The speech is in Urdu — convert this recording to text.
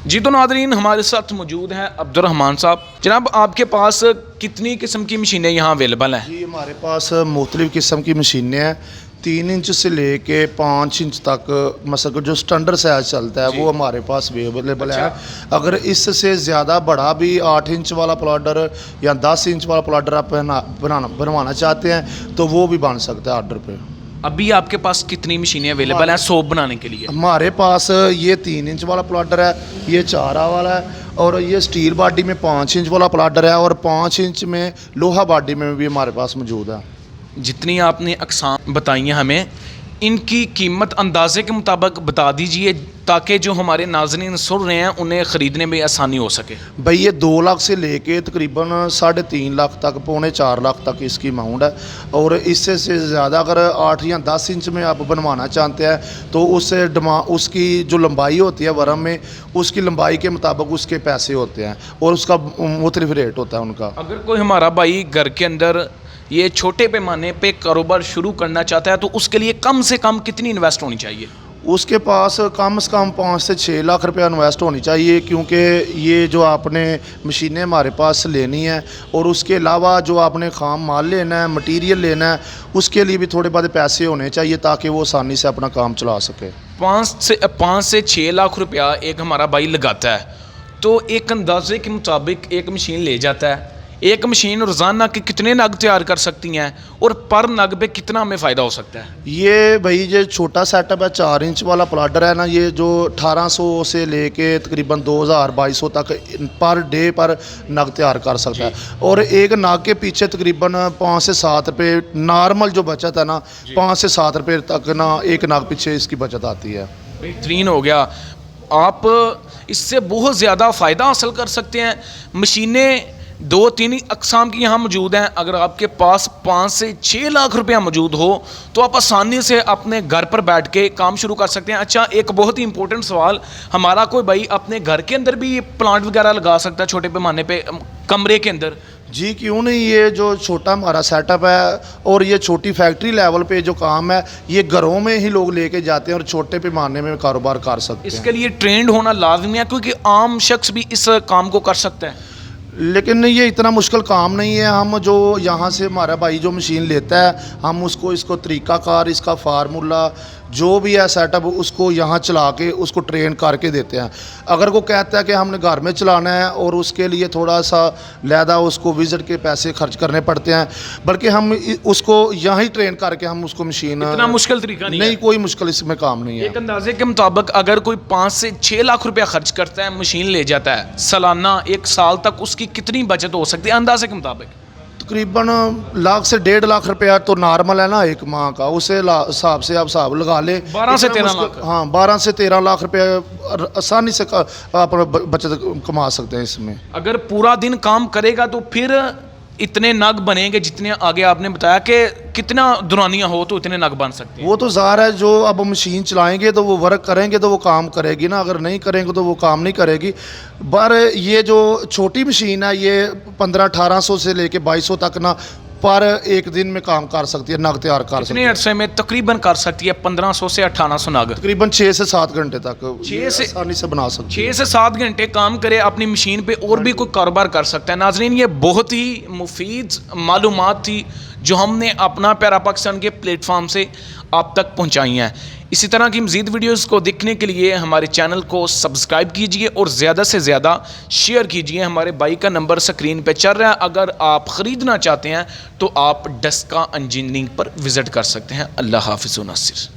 جی تو ناظرین ہمارے ساتھ موجود ہیں عبدالرحمان صاحب. جناب آپ کے پاس کتنی قسم کی مشینیں یہاں اویلیبل ہیں؟ جی ہمارے پاس مختلف قسم کی مشینیں ہیں. 3 انچ سے لے کے 5 انچ تک مثلا جو سٹینڈرڈ سائز چلتا ہے وہ ہمارے پاس اویلیبل ہے. اگر اس سے زیادہ بڑا بھی 8 انچ والا پلاڈر یا 10 انچ والا پلاڈر آپ بنوانا چاہتے ہیں تو وہ بھی بن سکتا ہے آرڈر پہ. ابھی آپ کے پاس کتنی مشینیں اویلیبل ہیں سوپ بنانے کے لیے؟ ہمارے پاس یہ 3 انچ والا پلاڈر ہے, یہ 4 والا ہے, اور یہ سٹیل باڈی میں 5 انچ والا پلاڈر ہے, اور 5 انچ میں لوہا باڈی میں بھی ہمارے پاس موجود ہے. جتنی آپ نے اقسام بتائی ہیں ہمیں ان کی قیمت اندازے کے مطابق بتا دیجئے تاکہ جو ہمارے ناظرین سن رہے ہیں انہیں خریدنے میں آسانی ہو سکے. بھئی یہ 2 لاکھ سے لے کے تقریباً 3.5 لاکھ تک 3.25 لاکھ تک اس کی اماؤنٹ ہے. اور اس سے زیادہ اگر 8 یا 10 انچ میں آپ بنوانا چاہتے ہیں تو اس کی جو لمبائی ہوتی ہے ورم میں اس کی لمبائی کے مطابق اس کے پیسے ہوتے ہیں اور اس کا مختلف ریٹ ہوتا ہے ان کا. اگر کوئی ہمارا بھائی گھر کے اندر یہ چھوٹے پیمانے پہ کاروبار شروع کرنا چاہتا ہے تو اس کے لیے کم سے کم کتنی انویسٹ ہونی چاہیے؟ اس کے پاس کم سے کم 5 سے 6 لاکھ روپیہ انویسٹ ہونی چاہیے, کیونکہ یہ جو آپ نے مشینیں ہمارے پاس لینی ہیں اور اس کے علاوہ جو آپ نے خام مال لینا ہے, مٹیریل لینا ہے, اس کے لیے بھی تھوڑے بہت پیسے ہونے چاہیے تاکہ وہ آسانی سے اپنا کام چلا سکے. 5 سے 6 لاکھ روپیہ ایک ہمارا بھائی لگاتا ہے تو ایک اندازے کے مطابق ایک مشین لے جاتا ہے. ایک مشین روزانہ کے کتنے نگ تیار کر سکتی ہیں اور پر نگ پہ کتنا ہمیں فائدہ ہو سکتا ہے؟ یہ بھائی جو چھوٹا سیٹ اپ ہے 4 انچ والا پلاڈر ہے نا, یہ جو 1800 سے لے کے تقریباً 2200 تک پر ڈے پر نگ تیار کر سکتا ہے. اور ایک نگ کے پیچھے تقریباً 5 سے 7 روپے نارمل جو بچت ہے نا 5 سے 7 روپے تک نا ایک نگ پیچھے اس کی بچت آتی ہے. بہترین ہو گیا. آپ اس سے بہت زیادہ فائدہ حاصل کر سکتے ہیں. مشینیں 2-3 اقسام کی یہاں موجود ہیں. اگر آپ کے پاس 5 سے 6 لاکھ روپیہ موجود ہو تو آپ آسانی سے اپنے گھر پر بیٹھ کے کام شروع کر سکتے ہیں. اچھا ایک بہت ہی امپورٹنٹ سوال, ہمارا کوئی بھائی اپنے گھر کے اندر بھی پلانٹ وغیرہ لگا سکتا ہے چھوٹے پیمانے پہ کمرے کے اندر؟ جی کیوں نہیں. یہ جو چھوٹا ہمارا سیٹ اپ ہے اور یہ چھوٹی فیکٹری لیول پہ جو کام ہے یہ گھروں میں ہی لوگ لے کے جاتے ہیں اور چھوٹے پیمانے میں کاروبار کر سکتے ہیں. اس کے لیے ٹرینڈ ہونا لازمی ہے کیونکہ عام شخص بھی اس کام کو کر سکتا ہے. لیکن یہ اتنا مشکل کام نہیں ہے. ہم جو یہاں سے ہمارا بھائی جو مشین لیتا ہے ہم اس کو طریقہ کار, اس کا فارمولا جو بھی ہے سیٹ اپ اس کو یہاں چلا کے اس کو ٹرین کر کے دیتے ہیں. اگر وہ کہتا ہے کہ ہم نے گھر میں چلانا ہے اور اس کے لیے تھوڑا سا لہذا اس کو وزٹ کے پیسے خرچ کرنے پڑتے ہیں, بلکہ ہم اس کو یہاں ہی ٹرین کر کے ہم اس کو مشین اتنا مشکل طریقہ نہیں, کوئی مشکل اس میں کام نہیں ہے. ایک اندازے کے مطابق اگر کوئی 5 سے 6 لاکھ روپیہ خرچ کرتا ہے مشین لے جاتا ہے سالانہ 1 سال تک اس کی کتنی بچت ہو سکتی ہے اندازے کے مطابق؟ تقریباً 1 لاکھ سے 1.5 لاکھ روپیہ تو نارمل ہے نا ایک ماہ کا. اسے حساب سے آپ حساب لگا لیں 12 سے 13 لاکھ. ہاں 12 سے 13 لاکھ روپے آسانی سے آپ بچت کما سکتے ہیں اس میں. اگر پورا دن کام کرے گا تو پھر اتنے نگ بنیں گے جتنے آگے آپ نے بتایا کہ کتنا دورانیہ ہو تو اتنے نگ بن سکتے ہیں. وہ تو ظاہر ہے جو اب مشین چلائیں گے تو وہ ورک کریں گے تو وہ کام کرے گی نا, اگر نہیں کریں گے تو وہ کام نہیں کرے گی. یہ جو چھوٹی مشین ہے یہ 1500-1800 سے لے کے 2200 تک نا پر ایک دن میں کام کر سکتی ہے, نگ تیار کر سکتی ہے. کتنے عرصے میں تقریباً کر سکتی ہے 1500 سے 1800 نگ؟ تقریباً 6 سے 7 گھنٹے تک 6 سے آسانی سے بنا سکتی ہے. 6 سے 7 گھنٹے کام کرے اپنی مشین پہ اور بھی کوئی کاروبار کر سکتا ہے. ناظرین یہ بہت ہی مفید معلومات تھی جو ہم نے اپنا پیارا پاکستان کے پلیٹ فارم سے آپ تک پہنچائی ہیں. اسی طرح کی مزید ویڈیوز کو دیکھنے کے لیے ہمارے چینل کو سبسکرائب کیجئے اور زیادہ سے زیادہ شیئر کیجئے. ہمارے بھائی کا نمبر سکرین پہ چل رہا ہے, اگر آپ خریدنا چاہتے ہیں تو آپ ڈسکا انجینئرنگ پر وزٹ کر سکتے ہیں. اللہ حافظ و ناصر.